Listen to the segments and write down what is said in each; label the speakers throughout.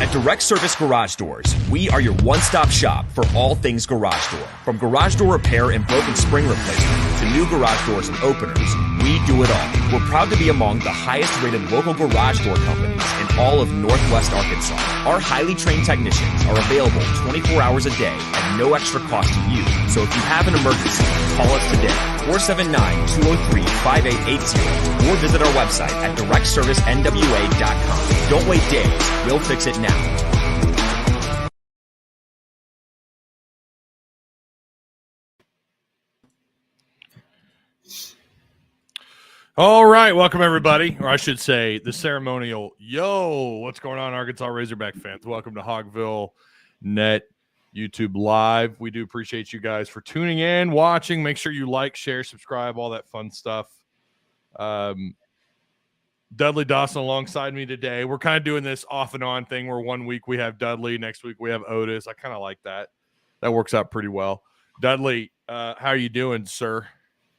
Speaker 1: At Direct Service Garage Doors, we are your one-stop shop for all things garage door. From garage door repair and broken spring replacement to new garage doors and openers, we do it all. We're proud to be among the highest-rated local garage door companies in all of Northwest Arkansas. Our highly trained technicians are available 24 hours a day at no extra cost to you. So if you have an emergency, call us today, 479-203-5880, or visit our website at directservicenwa.com. Don't wait days. We'll fix it now.
Speaker 2: All right, welcome everybody, or I should say the ceremonial. Yo, what's going on, Arkansas Razorback fans? Welcome to Hogville Net YouTube Live. We do appreciate you guys for tuning in, watching. Make sure you like, share, subscribe, all that fun stuff. Dudley Dawson alongside me today. We're kind of doing this off and on thing where 1 week we have Dudley, next week we have Otis. I kind of like that. That works out pretty well. Dudley, how are you doing, sir?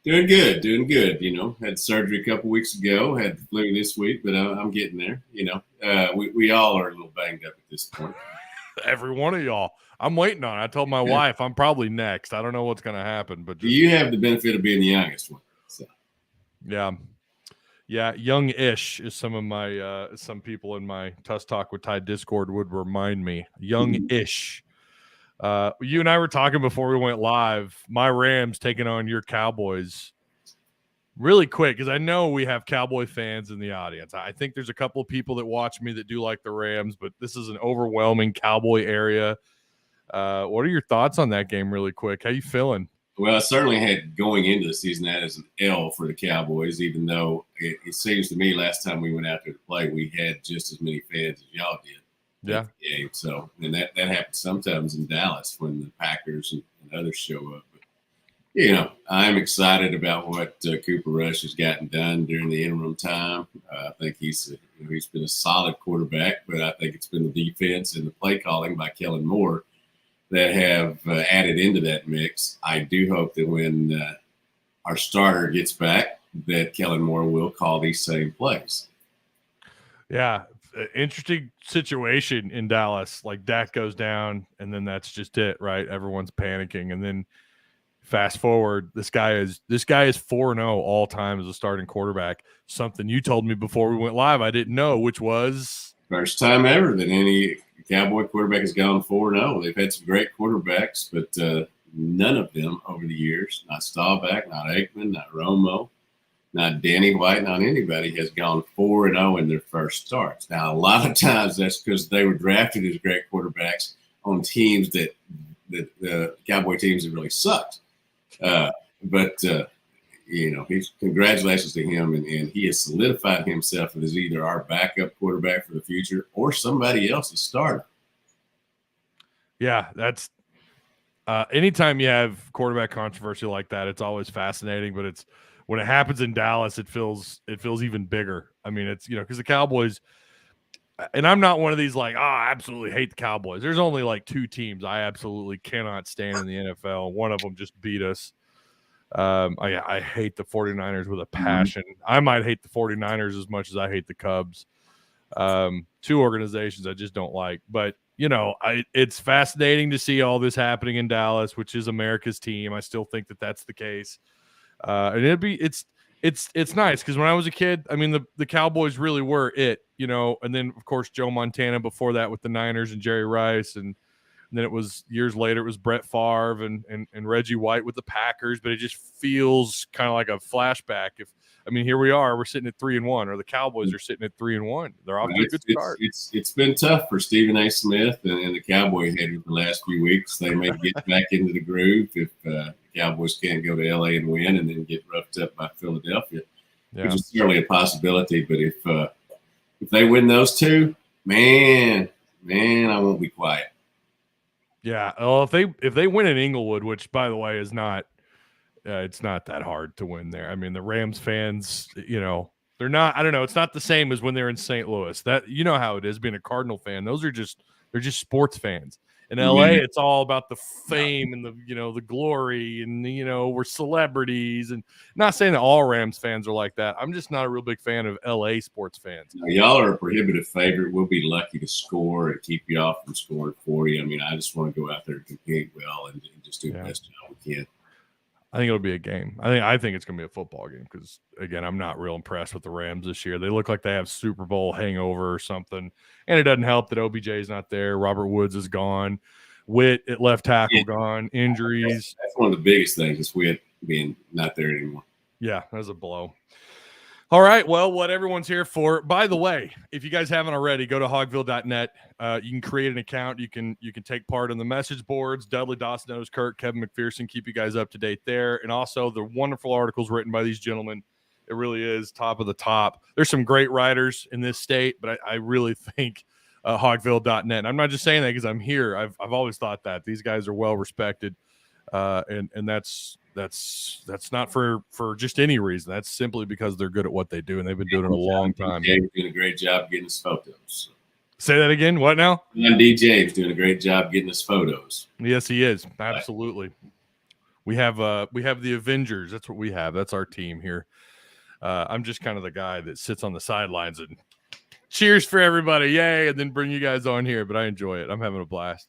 Speaker 3: Doing good. You know, had surgery a couple weeks ago, had the flu this week, but I'm getting there. You know, we all are a little banged up at this point.
Speaker 2: Every one of y'all. I'm waiting on it. I told my wife I'm probably next. I don't know what's going to happen. But
Speaker 3: you have the benefit of being the youngest one. So.
Speaker 2: Yeah, young-ish is some of my some people in my Tuss Talk with Ty Discord would remind me. Young-ish. You and I were talking before we went live. My Rams taking on your Cowboys. Really quick, because I know we have Cowboy fans in the audience. I think there's a couple of people that watch me that do like the Rams, but this is an overwhelming Cowboy area. What are your thoughts on that game really quick? How you feeling?
Speaker 3: Well, I certainly had going into the season that as an L for the Cowboys, even though it seems to me last time we went out there to play, we had just as many fans as y'all did.
Speaker 2: Yeah.
Speaker 3: Game. So, and that happens sometimes in Dallas when the Packers and others show up. But, you know, I'm excited about what Cooper Rush has gotten done during the interim time. I think he's been a solid quarterback, but I think it's been the defense and the play calling by Kellen Moore that have added into that mix. I do hope that when our starter gets back, that Kellen Moore will call these same plays.
Speaker 2: Yeah. Interesting situation in Dallas. Like Dak goes down and then that's just it, right? Everyone's panicking. And then fast forward, this guy is 4-0 all time as a starting quarterback. Something you told me before we went live I didn't know, which was
Speaker 3: first time ever that any Cowboy quarterback has gone 4-0. They've had some great quarterbacks, but none of them over the years, not Staubach, not Aikman, not Romo, not Danny White, not anybody has gone 4-0 in their first starts. Now, a lot of times that's because they were drafted as great quarterbacks on teams that the Cowboy teams have really sucked. You know, congratulations to him, and he has solidified himself as either our backup quarterback for the future or somebody else's starter.
Speaker 2: Yeah, that's anytime you have quarterback controversy like that, it's always fascinating, but it's when it happens in Dallas, it feels even bigger. I mean, it's, you know, because the Cowboys, and I'm not one of these like, I absolutely hate the Cowboys. There's only like two teams I absolutely cannot stand in the NFL. One of them just beat us. I hate the 49ers with a passion. I might hate the 49ers as much as I hate the Cubs. Two organizations I just don't like. But, you know, it's fascinating to see all this happening in Dallas, which is America's team. I still think that that's the case. And it's nice because when I was a kid, I mean, the Cowboys really were it, you know, and then, of course, Joe Montana before that with the Niners and Jerry Rice. And then it was years later, it was Brett Favre and Reggie White with the Packers. But it just feels kind of like a flashback. Here we are, we're sitting at 3-1, or the Cowboys are sitting at 3-1. They're off to a good start.
Speaker 3: It's been tough for Stephen A. Smith and the Cowboy head the last few weeks. They may get back into the groove if the Cowboys can't go to LA and win and then get roughed up by Philadelphia, which is certainly a possibility. But if they win those two, man, I won't be quiet.
Speaker 2: Yeah, well, if they win in Inglewood, which by the way is not, it's not that hard to win there. I mean, the Rams fans, you know, they're not. I don't know. It's not the same as when they're in St. Louis. That, you know how it is being a Cardinal fan. They're just sports fans, In LA, it's all about the fame and the glory and we're celebrities. And not saying that all Rams fans are like that. I'm just not a real big fan of LA sports fans.
Speaker 3: Now, y'all are a prohibitive favorite. We'll be lucky to score and keep you off from scoring 40. I mean, I just want to go out there and compete well and just do the best job we can.
Speaker 2: I think it'll be a game. I think it's going to be a football game because, again, I'm not real impressed with the Rams this year. They look like they have Super Bowl hangover or something. And it doesn't help that OBJ is not there. Robert Woods is gone. Witt at left tackle gone. Injuries.
Speaker 3: That's one of the biggest things is Witt being not there anymore.
Speaker 2: Yeah, that's a blow. All right, well, what everyone's here for. By the way, if you guys haven't already, go to hogville.net. You can create an account. You can take part in the message boards. Dudley Dawson knows Kirk, Kevin McPherson, keep you guys up to date there. And also the wonderful articles written by these gentlemen. It really is top of the top. There's some great writers in this state, but I really think hogville.net. And I'm not just saying that because I'm here. I've always thought that. These guys are well respected, and that's not for just any reason. That's simply because they're good at what they do, and they've been doing it a long time.
Speaker 3: James doing a great job getting us photos.
Speaker 2: Say that again. What now?
Speaker 3: D. James doing a great job getting us photos.
Speaker 2: Yes, he is. Absolutely. We have the Avengers. That's what we have. That's our team here. I'm just kind of the guy that sits on the sidelines and cheers for everybody. Yay. And then bring you guys on here, but I enjoy it. I'm having a blast.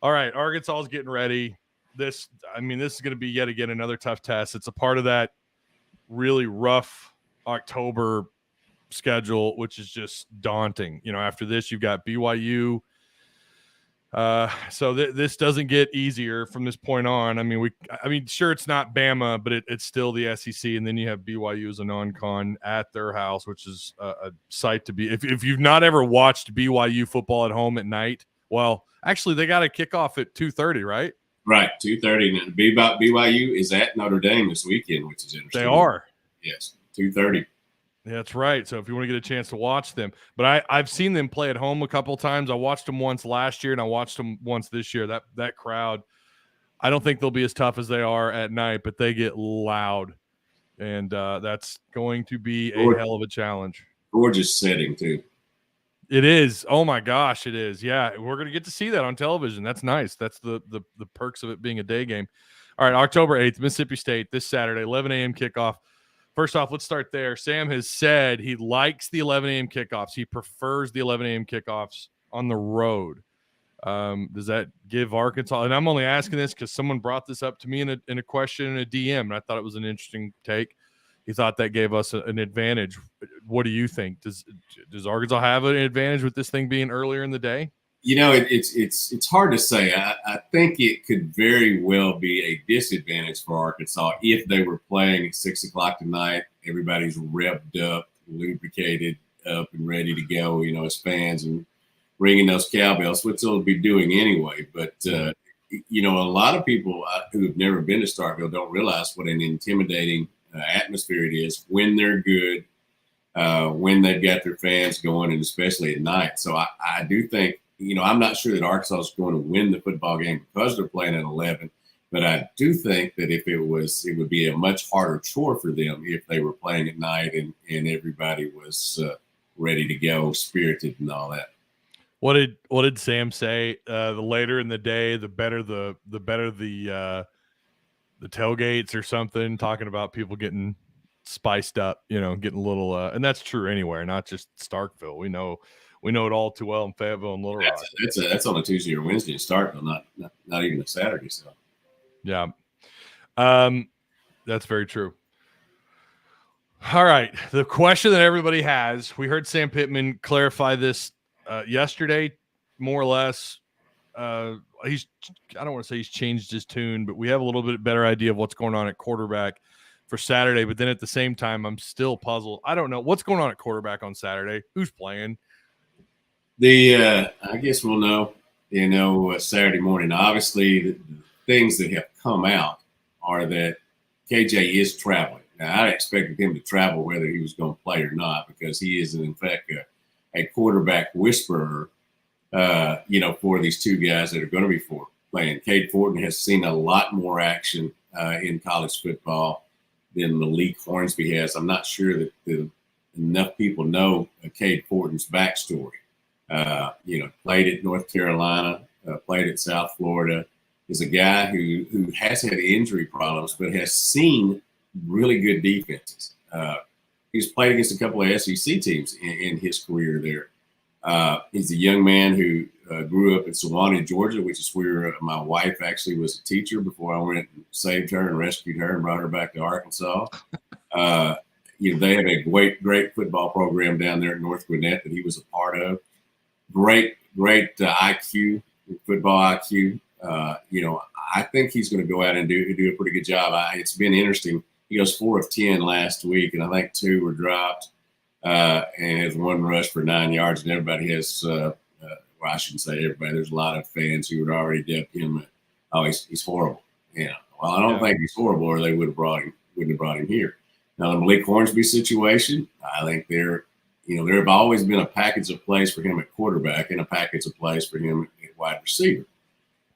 Speaker 2: All right. Arkansas is getting ready. This is going to be yet again another tough test. It's a part of that really rough October schedule, which is just daunting. After this, you've got BYU. So this doesn't get easier from this point on. Sure, it's not Bama, but it's still the SEC, and then you have BYU as a non-con at their house, which is a sight to be. If you've not ever watched BYU football at home at night, well, actually, they got a kickoff at 2:30, right?
Speaker 3: Right, 2:30. And BYU is at Notre Dame this weekend, which is interesting.
Speaker 2: They are.
Speaker 3: Yes, 2:30.
Speaker 2: That's right. So if you want to get a chance to watch them, but I've seen them play at home a couple of times. I watched them once last year, and I watched them once this year. That crowd, I don't think they'll be as tough as they are at night, but they get loud, and that's going to be a hell of a challenge.
Speaker 3: Gorgeous setting too.
Speaker 2: It is. Oh my gosh, it is. Yeah, we're going to get to see that on television. That's nice. That's the perks of it being a day game. All right, October 8th, Mississippi State, this Saturday, 11 a.m. kickoff. First off, let's start there. Sam has said he likes the 11 a.m. kickoffs. He prefers the 11 a.m. kickoffs on the road. Does that give Arkansas? And I'm only asking this because someone brought this up to me in a question in a DM, and I thought it was an interesting take. He thought that gave us an advantage. What do you think? Does Arkansas have an advantage with this thing being earlier in the day?
Speaker 3: It's hard to say. I think it could very well be a disadvantage for Arkansas if they were playing at 6 o'clock tonight. Everybody's revved up, lubricated up, and ready to go. As fans and ringing those cowbells, which they'll be doing anyway. But a lot of people who have never been to Starkville don't realize what an intimidating atmosphere it is when they're good, when they've got their fans going, and especially at night. So I do think. I'm not sure that Arkansas is going to win the football game because they're playing at 11, but I do think that if it would be a much harder chore for them if they were playing at night and everybody was ready to go, spirited and all that.
Speaker 2: What did Sam say? The later in the day, the better the tailgates or something. Talking about people getting spiced up, getting a little, and that's true anywhere, not just Starkville. We know it all too well in Fayetteville and Little Rock.
Speaker 3: That's on a Tuesday or Wednesday in Starkville, not even a Saturday. So,
Speaker 2: yeah, that's very true. All right, the question that everybody has. We heard Sam Pittman clarify this yesterday, more or less. I don't want to say he's changed his tune, but we have a little bit better idea of what's going on at quarterback for Saturday. But then at the same time, I'm still puzzled. I don't know what's going on at quarterback on Saturday. Who's playing?
Speaker 3: I guess we'll know, Saturday morning. Obviously, the things that have come out are that KJ is traveling. Now, I expected him to travel whether he was going to play or not because he is, in fact, a quarterback whisperer, for these two guys that are going to be playing. Cade Fortin has seen a lot more action in college football than Malik Hornsby has. I'm not sure that enough people know Cade Fortin's backstory. Played at North Carolina, played at South Florida, is a guy who has had injury problems, but has seen really good defenses. He's played against a couple of SEC teams in his career there. He's a young man who grew up in Sewanee, Georgia, which is where my wife actually was a teacher before I went and saved her and rescued her and brought her back to Arkansas. They have a great football program down there at North Gwinnett that he was a part of. Great IQ, football IQ. I think he's going to go out and do a pretty good job. It's been interesting. He goes 4 of 10 last week, and I think 2 were dropped, and has 1 rush for 9 yards. And everybody has, I shouldn't say everybody. There's a lot of fans who would already dubbed him. He's horrible. Yeah. Well, I don't think he's horrible, or they wouldn't have brought him here. Now the Malik Hornsby situation, I think there have always been a package of plays for him at quarterback and a package of plays for him at wide receiver.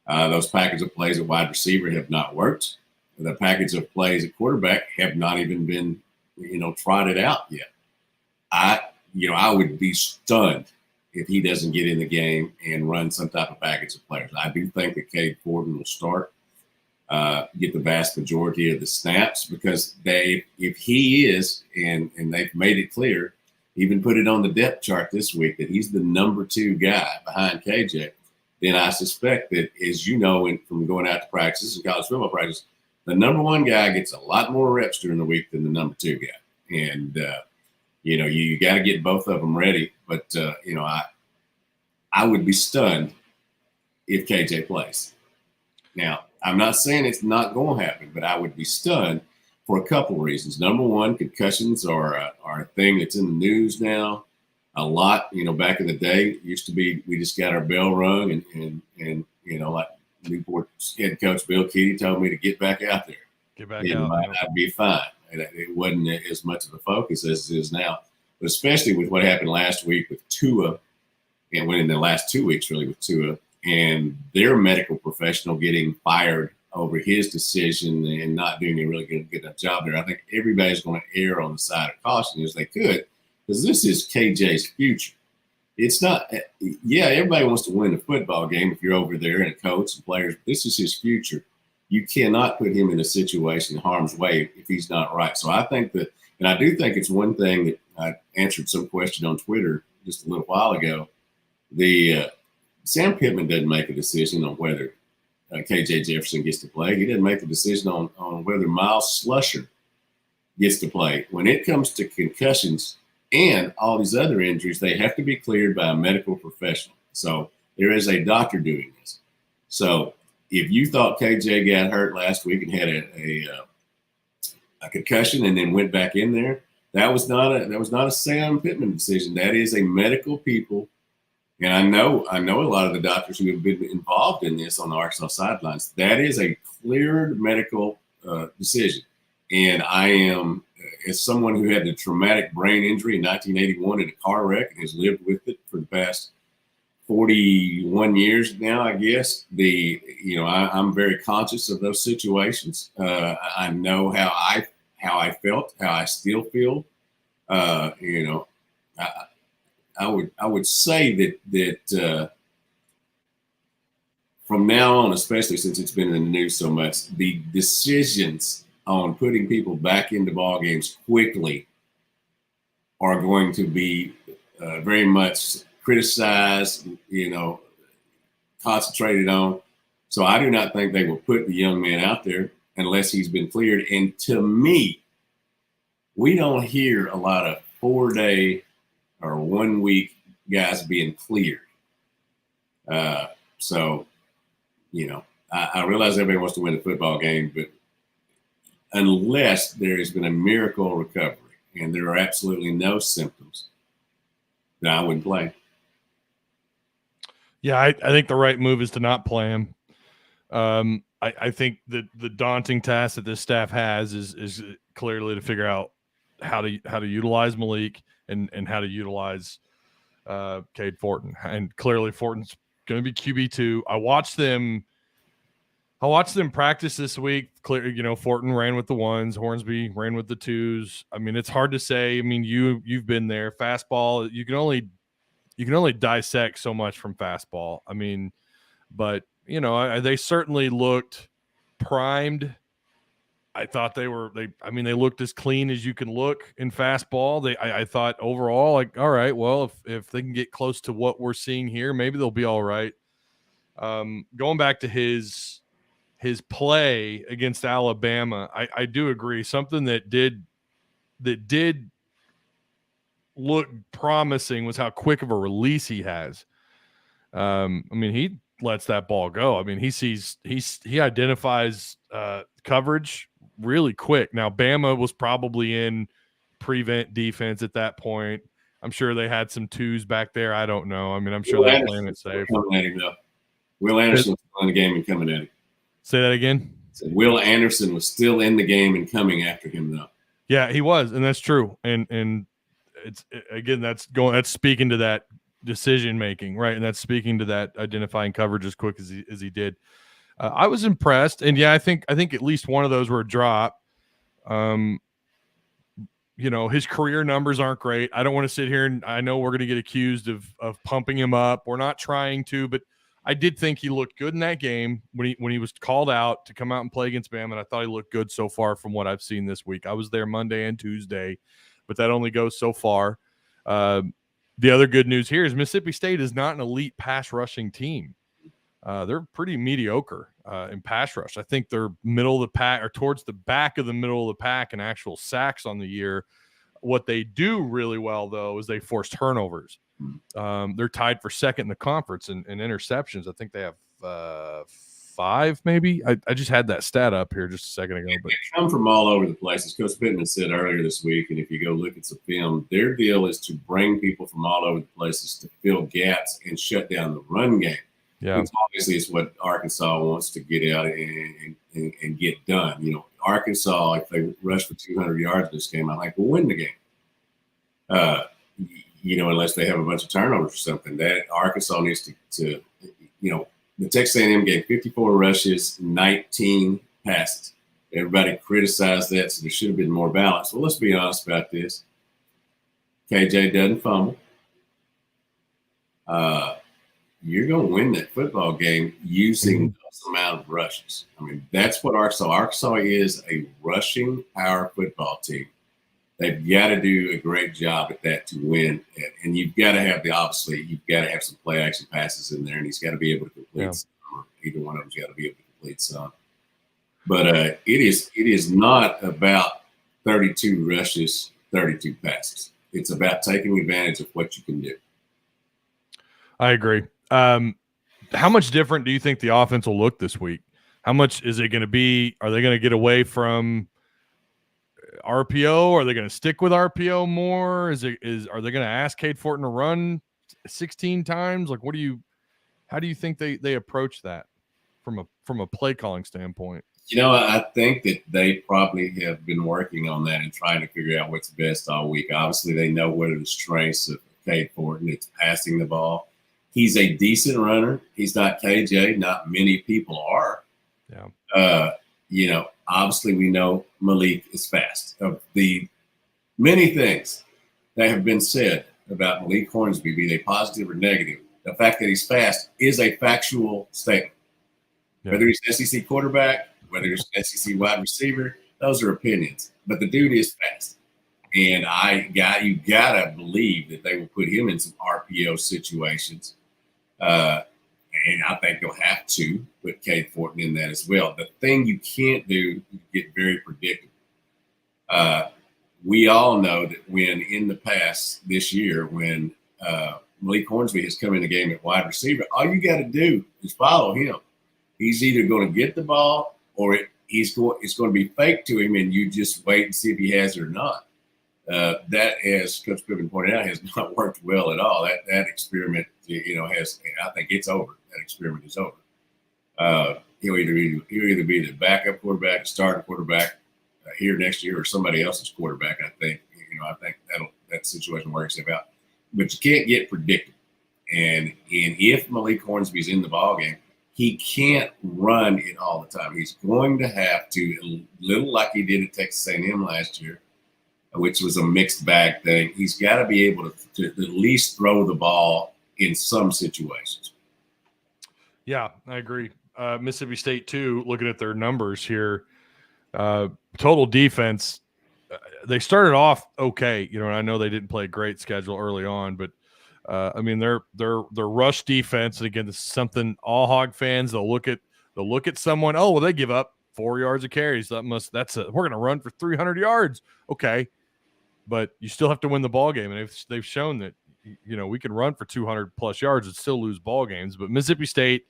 Speaker 3: Those package of plays at wide receiver have not worked. The package of plays at quarterback have not even been, trotted out yet. I would be stunned if he doesn't get in the game and run some type of package of players. I do think that Cade Fortin will start, get the vast majority of the snaps, because if he is, and they've made it clear, even put it on the depth chart this week, that he's the number 2 guy behind KJ, then I suspect that, as you know, from going out to practices and college football practice, the number 1 guy gets a lot more reps during the week than the number 2 guy. And, you got to get both of them ready. But, I would be stunned if KJ plays. Now, I'm not saying it's not going to happen, but I would be stunned for a couple of reasons. Number 1, concussions are a thing that's in the news now a lot. Back in the day, it used to be we just got our bell rung and like Newport head coach Bill Keaty told me to get back out there.
Speaker 2: Get back out.
Speaker 3: I'd be fine. It wasn't as much of a focus as it is now, but especially with what happened last week with Tua, and in the last 2 weeks really with Tua, and their medical professional getting fired over his decision and not doing a really good job there. I think everybody's going to err on the side of caution as they could, because this is KJ's future. It's not, everybody wants to win the football game if you're over there and a coach and players. This is his future. You cannot put him in a situation in harm's way if he's not right. So I think that, and I do think it's one thing that I answered some question on Twitter just a little while ago. Sam Pittman doesn't make a decision on whether KJ Jefferson gets to play. He doesn't make the decision on whether Miles Slusher gets to play. When it comes to concussions and all these other injuries, they have to be cleared by a medical professional. So there is a doctor doing this. So if you thought KJ got hurt last week and had a concussion and then went back in there, that was not a Sam Pittman decision. That is a medical people. And I know a lot of the doctors who have been involved in this on the Arkansas sidelines. That is a cleared medical decision. And I am, as someone who had the traumatic brain injury in 1981 in a car wreck and has lived with it for the past 41 years now, I guess, I'm very conscious of those situations. I know how I felt, how I still feel. I would say that from now on, especially since it's been in the news so much, the decisions on putting people back into ball games quickly are going to be very much criticized, concentrated on. So I do not think they will put the young man out there unless he's been cleared. And to me, we don't hear a lot of 4-day or 1 week guys being cleared. So, I realize everybody wants to win the football game, but unless there has been a miracle recovery and there are absolutely no symptoms, then I wouldn't play.
Speaker 2: Yeah, I think the right move is to not play him. I think that the daunting task that this staff has is clearly to figure out how to utilize Malik and how to utilize Cade Fortin. And clearly Fortin's going to be QB2. I watched them practice this week. Clear, Fortin ran with the 1s, Hornsby ran with the 2s. I mean, it's hard to say. I mean, you've been there. Fastball, you can only dissect so much from fastball. I mean, But, they certainly looked primed. I thought they looked as clean as you can look in fastball. I thought overall, like, all right, well, if they can get close to what we're seeing here, maybe they'll be all right. Going back to his play against Alabama, I do agree. Something that did look promising was how quick of a release he has. He lets that ball go. He identifies coverage really quick. Now, Bama was probably in prevent defense at that point. I'm sure they had some twos back there. I don't know. I'm sure they're playing it safe.
Speaker 3: Will Anderson was still in the game and coming at him.
Speaker 2: Say that again?
Speaker 3: Will Anderson was still in the game and coming after him, though.
Speaker 2: Yeah, he was, and that's true. And it's again, that's speaking to that decision making, right? And that's speaking to that identifying coverage as quick as he did. I was impressed, and yeah, I think at least one of those were a drop. His career numbers aren't great. I don't want to sit here and I know we're going to get accused of pumping him up. We're not trying to, but I did think he looked good in that game when he was called out to come out and play against Bama, and I thought he looked good so far from what I've seen this week. I was there Monday and Tuesday, but that only goes so far. The other good news here is Mississippi State is not an elite pass rushing team. They're pretty mediocre in pass rush. I think they're middle of the pack or towards the back of the middle of the pack in actual sacks on the year. What they do really well, though, is they force turnovers. They're tied for second in the conference in interceptions. I think they have 5, maybe. I just had that stat up here just a second ago. But
Speaker 3: they come from all over the place. As Coach Pittman said earlier this week, and if you go look at some film, their deal is to bring people from all over the places to fill gaps and shut down the run game.
Speaker 2: Yeah,
Speaker 3: obviously it's what Arkansas wants to get out and get done. Arkansas, if they rush for 200 yards in this game, I think will win the game. Unless they have a bunch of turnovers or something. That Arkansas needs to the Texas A&M game, 54 rushes, 19 passes. Everybody criticized that, so there should have been more balance. Well, let's be honest about this. KJ doesn't fumble. You're going to win that football game using those amount of rushes. That's what Arkansas is, a rushing power football team. They've got to do a great job at that to win. And you've got to have you've got to have some play action passes in there, and he's got to be able to complete some, or either one of them's got to be able to complete some. But it is not about 32 rushes, 32 passes. It's about taking advantage of what you can do.
Speaker 2: I agree. How much different do you think the offense will look this week? How much is it going to be? Are they going to get away from RPO? Are they going to stick with RPO more? Are they going to ask Cade Fortin to run 16 times? Like, how do you think they approach that from a play calling standpoint?
Speaker 3: I think that they probably have been working on that and trying to figure out what's best all week. Obviously, they know what are the strengths of Cade Fortin. It's passing the ball. He's a decent runner. He's not KJ. Not many people are. Yeah. Obviously we know Malik is fast. Of the many things that have been said about Malik Hornsby, be they positive or negative, the fact that he's fast is a factual statement. Yeah. Whether he's an SEC quarterback, whether he's an SEC wide receiver, those are opinions. But the dude is fast. And you gotta believe that they will put him in some RPO situations. And I think they'll have to put Cade Fortin in that as well. The thing you can't do is get very predictable. We all know that when in the past this year, when Malik Hornsby has come in the game at wide receiver, all you got to do is follow him. He's either going to get the ball or it's going to be fake to him, and you just wait and see if he has it or not. That, as Coach Pittman pointed out, has not worked well at all. That experiment, I think it's over. That experiment is over. He'll either be the backup quarterback, starting quarterback here next year, or somebody else's quarterback. I think that situation works out. But you can't get predictable. And if Malik Hornsby's in the ballgame, he can't run it all the time. He's going to have to, a little like he did at Texas A&M last year, which was a mixed bag thing. He's got to be able to at least throw the ball in some situations.
Speaker 2: Yeah, I agree. Mississippi State, too, looking at their numbers here, total defense, they started off okay. And I know they didn't play a great schedule early on, but I mean, their rush defense, and again, this is something all Hog fans, they'll look at someone, oh, well, they give up 4 yards of carries. We're going to run for 300 yards. Okay. But you still have to win the ball game. And they've shown that, we can run for 200 plus yards and still lose ball games. But Mississippi State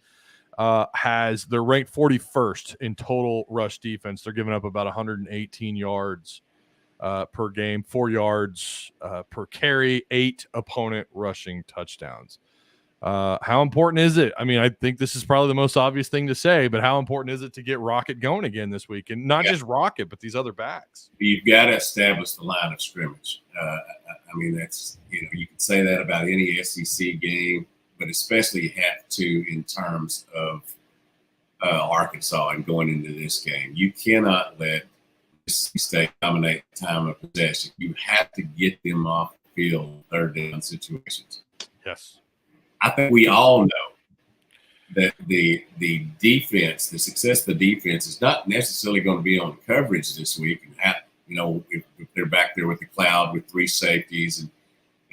Speaker 2: they're ranked 41st in total rush defense. They're giving up about 118 yards per game, 4 yards per carry, 8 opponent rushing touchdowns. How important is it? I mean, I think this is probably the most obvious thing to say, but how important is it to get Rocket going again this week? And not just Rocket, but these other backs.
Speaker 3: You've got to establish the line of scrimmage. I mean, that's, you can say that about any SEC game, but especially you have to in terms of Arkansas and going into this game. You cannot let Mississippi State dominate time of possession. You have to get them off the field in third down situations.
Speaker 2: Yes.
Speaker 3: I think we all know that the defense, the success of the defense is not necessarily going to be on coverage this week. And if they're back there with the cloud with 3 safeties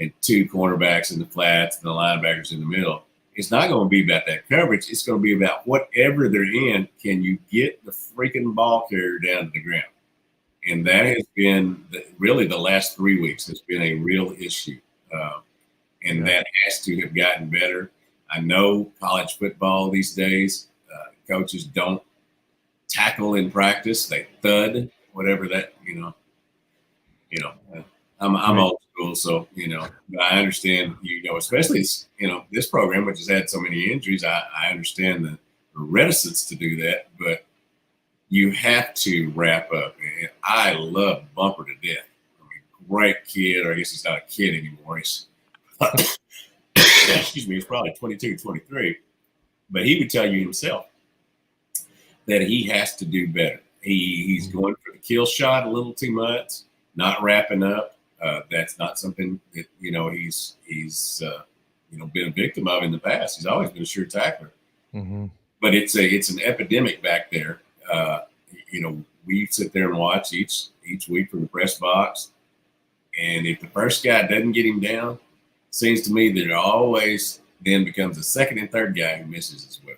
Speaker 3: and 2 cornerbacks in the flats and the linebackers in the middle, it's not going to be about that coverage. It's going to be about whatever they're in, can you get the freaking ball carrier down to the ground? And that has been really the last 3 weeks has been a real issue. And that has to have gotten better. I know college football these days, coaches don't tackle in practice. They thud, whatever that, I'm old school. So, I understand, especially, this program, which has had so many injuries, I understand the reticence to do that, but you have to wrap up. And I love Bumper to death. I mean, great kid, or I guess he's not a kid anymore. Excuse me, he's probably 22, 23. But he would tell you himself that he has to do better. He's going for the kill shot a little too much, not wrapping up. That's not something that, he's been a victim of in the past. He's always been a sure tackler. Mm-hmm. But it's an epidemic back there. We sit there and watch each week from the press box. And if the first guy doesn't get him down, seems to me that it always then becomes the second and third guy who misses as well.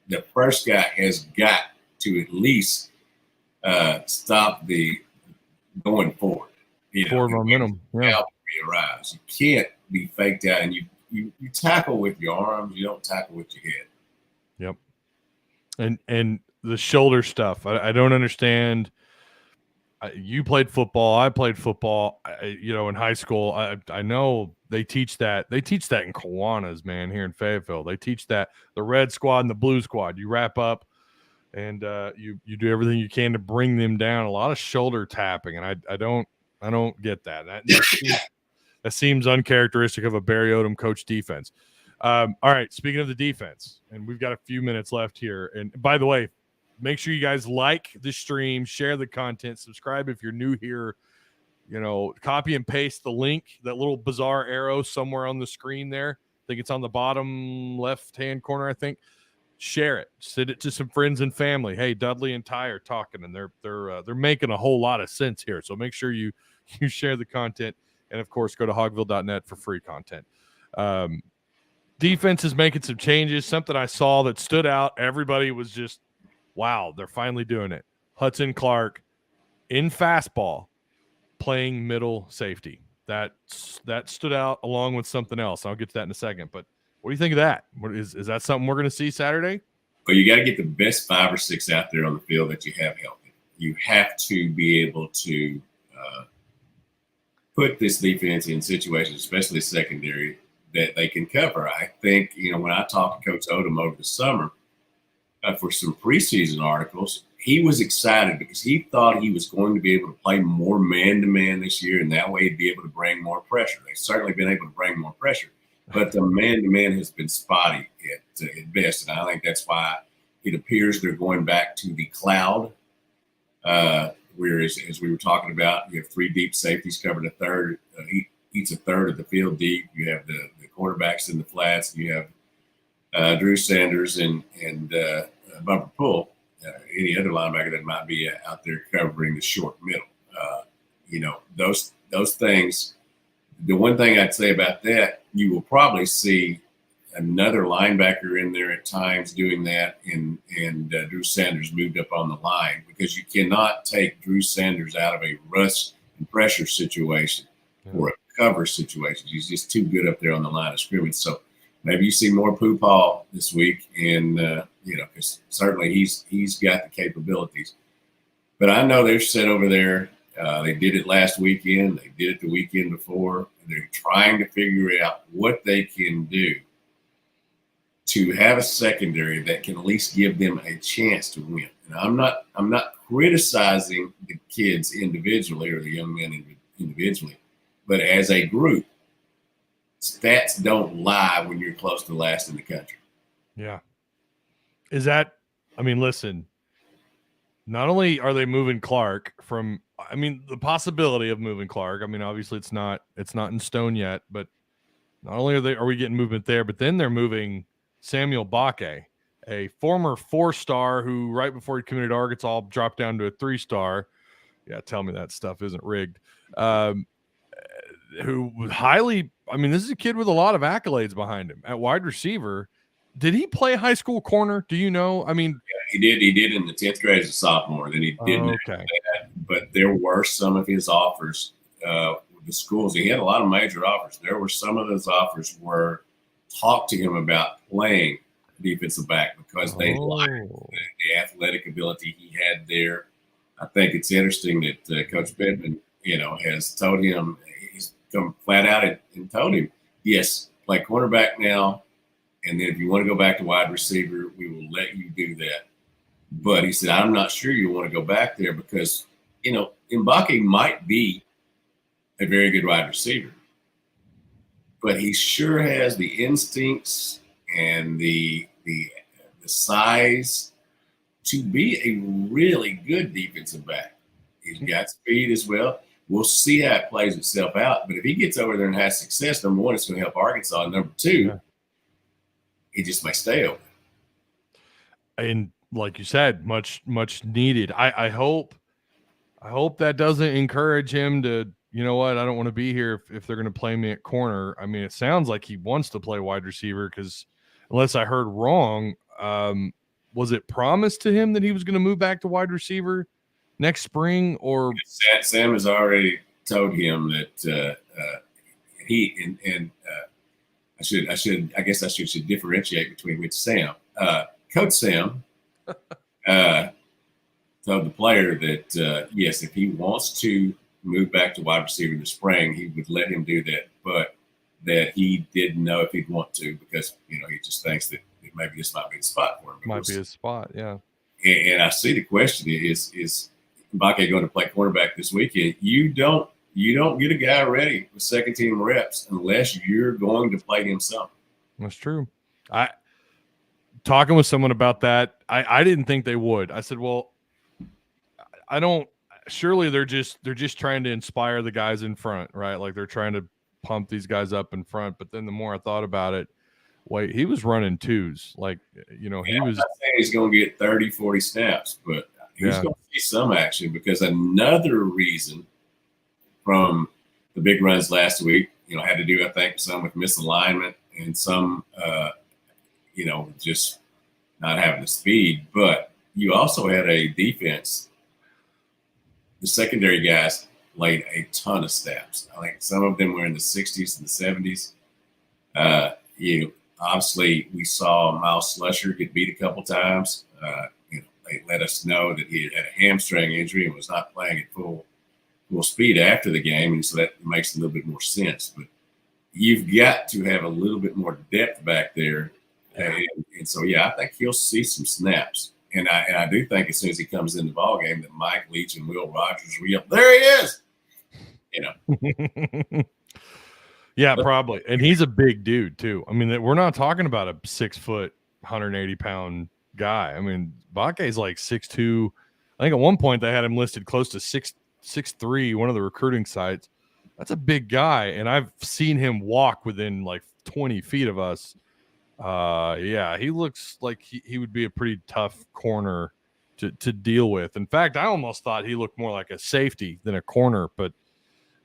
Speaker 3: The first guy has got to at least stop the going forward.
Speaker 2: Forward momentum. Yeah.
Speaker 3: Arrives. You can't be faked out, and you tackle with your arms. You don't tackle with your head.
Speaker 2: Yep. And the shoulder stuff, I don't understand. You played football. I played football. In high school. I know they teach that. They teach that in Kiwanis, man. Here in Fayetteville, they teach that the red squad and the blue squad. You wrap up, and you do everything you can to bring them down. A lot of shoulder tapping, and I don't get that. That seems uncharacteristic of a Barry Odom coach defense. All right, speaking of the defense, and we've got a few minutes left here. And by the way, make sure you guys like the stream, share the content, subscribe if you're new here. Copy and paste the link, that little bizarre arrow somewhere on the screen there. I think it's on the bottom left-hand corner, I think. Share it. Send it to some friends and family. Hey, Dudley and Ty are talking, and they're making a whole lot of sense here. So make sure you share the content. And, of course, go to hogville.net for free content. Defense is making some changes. Something I saw that stood out. Everybody was just, wow, they're finally doing it. Hudson Clark in fastball playing middle safety. That stood out along with something else. I'll get to that in a second. But what do you think of that? Is that something we're going to see Saturday?
Speaker 3: Well, you got to get the best 5 or 6 out there on the field that you have healthy. You have to be able to put this defense in situations, especially secondary, that they can cover. I think, when I talked to Coach Odom over the summer for some preseason articles, he was excited because he thought he was going to be able to play more man-to-man this year, and that way he'd be able to bring more pressure. They've certainly been able to bring more pressure, but the man-to-man has been spotty at best, and I think that's why it appears they're going back to the cloud, whereas, as we were talking about, you have 3 deep safeties covering a third, each a third of the field deep. You have the quarterbacks in the flats, and you have Drew Sanders and Bumper Pool, any other linebacker that might be out there covering the short middle. Those things. The one thing I'd say about that, you will probably see another linebacker in there at times doing that, and Drew Sanders moved up on the line, because you cannot take Drew Sanders out of a rush and pressure situation or a cover situation. He's just too good up there on the line of scrimmage. So maybe you see more Poo-Paw this week, and because certainly he's got the capabilities. But I know they're set over there. They did it last weekend. They did it the weekend before. And they're trying to figure out what they can do to have a secondary that can at least give them a chance to win. And I'm not criticizing the kids individually or the young men individually, but as a group, stats don't lie when you're close to last in the country.
Speaker 2: Yeah. Listen, not only are they moving Clark from, the possibility of moving Clark, obviously it's not in stone yet, but not only are we getting movement there, but then they're moving Samuel Bakke, a former 4-star who right before he committed to Arkansas dropped down to a 3-star. Yeah, tell me that stuff isn't rigged. Who was highly, this is a kid with a lot of accolades behind him at wide receiver. Did he play high school corner? Do you know? Yeah,
Speaker 3: he did. He did in the 10th grade as a sophomore. Then he didn't.
Speaker 2: Okay.
Speaker 3: But there were some of his offers with the schools. He had a lot of major offers. There were some of those offers were talked to him about playing defensive back because they liked the athletic ability he had there. I think it's interesting that Coach Pittman, has told him, he's come flat out and told him, yes, play quarterback now. And then if you want to go back to wide receiver, we will let you do that. But he said, I'm not sure you want to go back there because, Mbake might be a very good wide receiver, but he sure has the instincts and the size to be a really good defensive back. He's got speed as well. We'll see how it plays itself out. But if he gets over there and has success, number one, it's going to help Arkansas. And number two, he just may stay over.
Speaker 2: And like you said, much needed. I hope that doesn't encourage him to, I don't want to be here if they're going to play me at corner. It sounds like he wants to play wide receiver because unless I heard wrong, was it promised to him that he was going to move back to wide receiver next spring? Or
Speaker 3: Sam has already told him that he and I guess I should differentiate between which Sam. Coach Sam told the player that yes, if he wants to move back to wide receiver in the spring, he would let him do that, but that he didn't know if he'd want to because he just thinks that maybe this might be the spot for him.
Speaker 2: Might be his spot, yeah.
Speaker 3: And I see the question is Mbake going to play quarterback this weekend? You don't get a guy ready with second team reps unless you're going to play him some.
Speaker 2: That's true. Talking with someone about that, I didn't think they would. I said, well, I don't. Surely they're just trying to inspire the guys in front, right? Like they're trying to pump these guys up in front. But then the more I thought about it, wait, he was running twos. Like, he was.
Speaker 3: I'm not saying he's going to get 30, 40 snaps, but he's going to see some action because another reason from the big runs last week, had to do, I think, some with misalignment and some, just not having the speed. But you also had a defense. The secondary guys laid a ton of snaps. I think some of them were in the 60s and the 70s. Obviously, we saw Miles Slusher get beat a couple times. They let us know that he had a hamstring injury and was not playing at full speed after the game, and so that makes a little bit more sense. But you've got to have a little bit more depth back there, and so I think he'll see some snaps. And I do think as soon as he comes in the ball game that Mike Leach and Will Rogers will yell, "There he is!"
Speaker 2: Yeah, probably. And he's a big dude too. We're not talking about a 6 foot, 180-pound guy. Bake's like 6'2". I think at one point they had him listed close to 6'3", one of the recruiting sites. That's a big guy, and I've seen him walk within like 20 feet of us. Yeah, he looks like he would be a pretty tough corner to deal with. In fact, I almost thought he looked more like a safety than a corner. But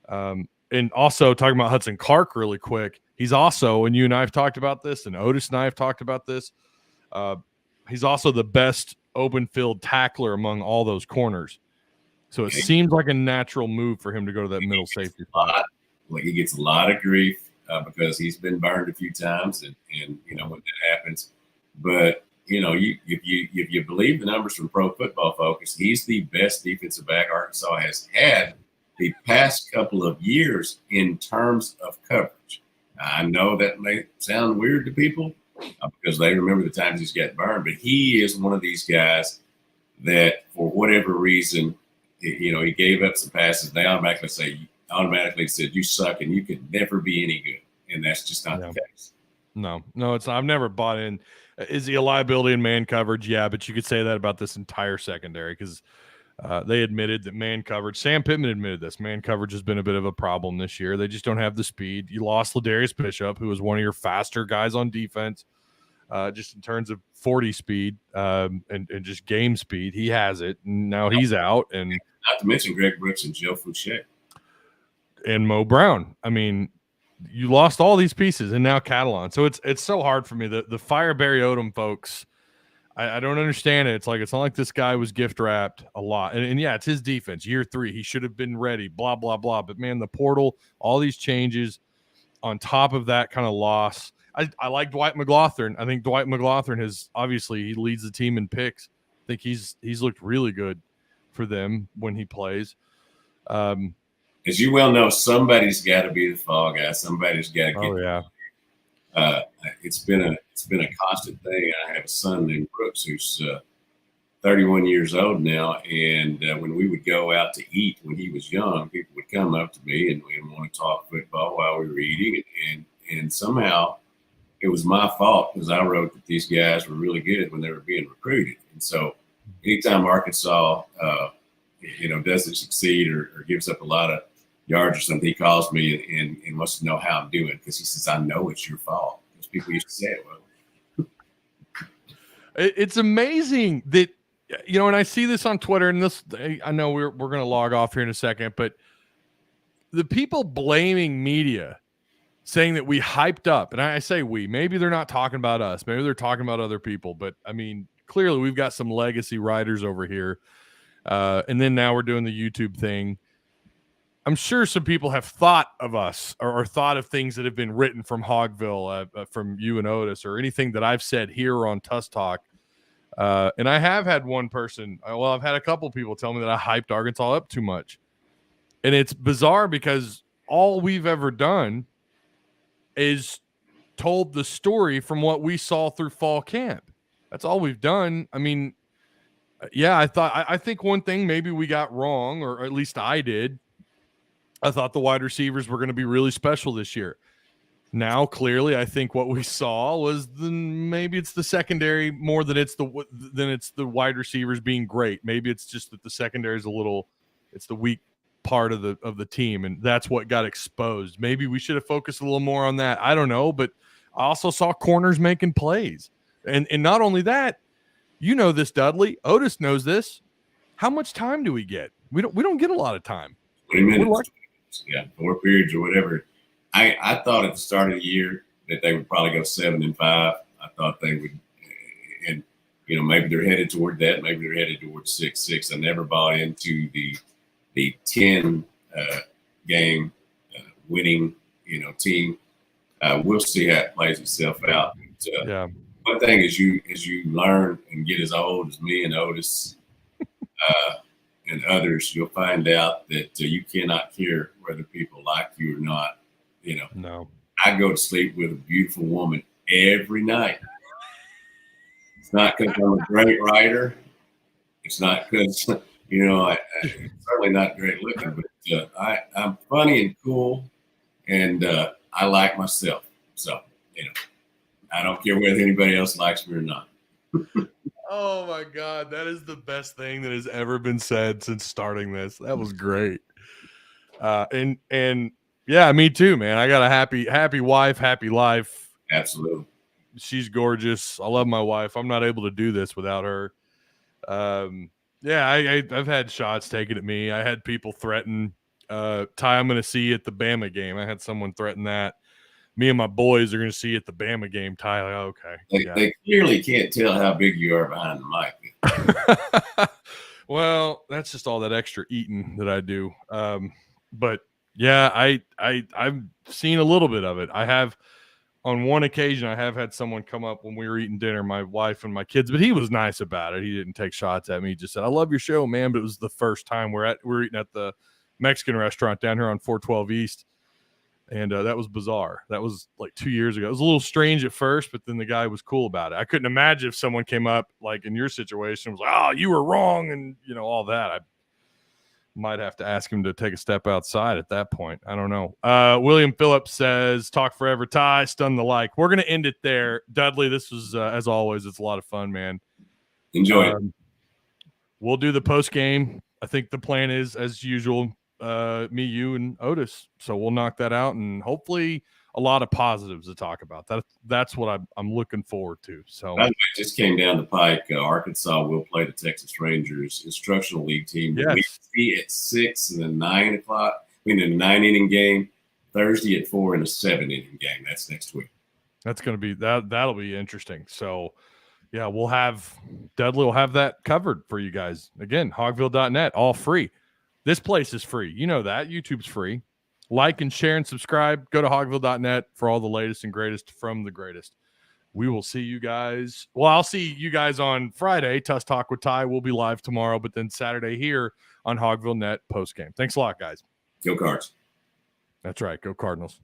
Speaker 2: and also talking about Hudson Clark really quick, he's also, and you and I have talked about this, and Otis and I have talked about this. He's also the best open field tackler among all those corners. So it seems like a natural move for him to go to that middle safety spot.
Speaker 3: Like he gets a lot of grief because he's been burned a few times, and you know when that happens. But you know, if you believe the numbers from Pro Football Focus, he's the best defensive back Arkansas has had the past couple of years in terms of coverage. I know that may sound weird to people because they remember the times he's got burned, but he is one of these guys that, for whatever reason, you know, he gave up some passes. They automatically said, "You suck, and you could never be any good," and that's just not the case.
Speaker 2: No, it's not. I've never bought in. Is he a liability in man coverage? Yeah, but you could say that about this entire secondary because they admitted that man coverage. Sam Pittman admitted this. Man coverage has been a bit of a problem this year. They just don't have the speed. You lost Ladarius Bishop, who was one of your faster guys on defense, just in terms of 40 speed and just game speed. He has it. And now he's out. And
Speaker 3: not to mention Greg Brooks and Joe Fouché.
Speaker 2: And Mo Brown. I mean, you lost all these pieces, and now Catalan. So it's so hard for me. The Fire Barry Odom folks, I don't understand it. It's not like this guy was gift wrapped a lot. And yeah, it's his defense. Year 3, he should have been ready, blah, blah, blah. But man, the portal, all these changes on top of that kind of loss. I like Dwight McLaughlin. I think Dwight McLaughlin he leads the team in picks. I think he's looked really good for them when he plays.
Speaker 3: As you well know, somebody's got to be the fall guy. Somebody's got to get.
Speaker 2: Oh yeah.
Speaker 3: It's been a constant thing. I have a son named Brooks who's 31 years old now, and when we would go out to eat when he was young, people would come up to me and want to talk football while we were eating, and somehow it was my fault because I wrote that these guys were really good when they were being recruited, and so anytime Arkansas doesn't succeed or gives up a lot of yards or something, he calls me and wants to know how I'm doing because he says, I know it's your fault. Because people used to say it. Well,
Speaker 2: it's amazing that, and I see this on Twitter, and this, I know we're going to log off here in a second, but the people blaming media saying that we hyped up, and I say we, maybe they're not talking about us, maybe they're talking about other people, but I mean, clearly we've got some legacy writers over here. And then now we're doing the YouTube thing. I'm sure some people have thought of us or thought of things that have been written from Hogville, from you and Otis, or anything that I've said here on Tuss Talk. And I have had one person, I've had a couple people tell me that I hyped Arkansas up too much. And it's bizarre because all we've ever done is told the story from what we saw through fall camp. That's all we've done. I mean, yeah, I think one thing maybe we got wrong, or at least I did. I thought the wide receivers were going to be really special this year. Now, clearly, I think what we saw was maybe it's the secondary more than it's the wide receivers being great. Maybe it's just that the secondary is it's the weak part of the team, and that's what got exposed. Maybe we should have focused a little more on that. I don't know, but I also saw corners making plays, and not only that, this, Dudley. Otis knows this. How much time do we get? We don't get a lot of time.
Speaker 3: 20 minutes. Yeah, 4 periods or whatever. I thought at the start of the year that they would probably go 7-5. I thought they would, and maybe they're headed toward that. Maybe they're headed towards 6-6. I never bought into the 10 game winning team. We'll see how it plays itself out. But,
Speaker 2: yeah.
Speaker 3: One thing as you learn and get as old as me and Otis and others, you'll find out that you cannot care whether people like you or not.
Speaker 2: No.
Speaker 3: I go to sleep with a beautiful woman every night. It's not because I'm a great writer. It's not because, I'm certainly not great looking, but I'm funny and cool, and I like myself. So, I don't care whether anybody else likes me or not.
Speaker 2: Oh my God, that is the best thing that has ever been said since starting this. That was great. And yeah, me too, man. I got a happy wife, happy life.
Speaker 3: Absolutely.
Speaker 2: She's gorgeous. I love my wife. I'm not able to do this without her. Yeah, I've had shots taken at me. I had people threaten, Ty, I'm going to see you at the Bama game. I had someone threaten that. Me and my boys are going to see you at the Bama game, Ty. Like, okay.
Speaker 3: They clearly can't tell how big you are behind the
Speaker 2: mic. Well, that's just all that extra eating that I do. But yeah, I've seen a little bit of it. I have, on one occasion, I have had someone come up when we were eating dinner, my wife and my kids, but he was nice about it. He didn't take shots at me. He just said, I love your show, man. But it was the first time we're eating at the Mexican restaurant down here on 412 East. And that was bizarre. That was like 2 years ago. It was a little strange at first, but then the guy was cool about it. I couldn't imagine if someone came up like in your situation, was like, oh, you were wrong. And all that. I might have to ask him to take a step outside at that point. I don't know. William Phillips says, talk forever, Ty, stun the like. We're going to end it there. Dudley, this was, as always, it's a lot of fun, man.
Speaker 3: Enjoy it.
Speaker 2: We'll do the post game. I think the plan is, as usual, me, you, and Otis. So we'll knock that out, and hopefully a lot of positives to talk about. That's what I'm looking forward to. So
Speaker 3: by the way, it just came down the pike. Arkansas will play the Texas Rangers instructional league team.
Speaker 2: Yes.
Speaker 3: We see at 6 and then 9 o'clock. We need a 9-inning game. Thursday at 4 and a 7-inning game. That's next week.
Speaker 2: That's going to be that'll be interesting. So yeah, Dudley will have that covered for you guys. Again, hogville.net, all free. This place is free. You know that. YouTube's free. Like and share and subscribe. Go to hogville.net for all the latest and greatest from the greatest. We will see you guys. Well, I'll see you guys on Friday. Tuss Talk with Ty will be live tomorrow, but then Saturday here on Hogville.net postgame. Thanks a lot, guys.
Speaker 3: Go Cards.
Speaker 2: That's right. Go Cardinals.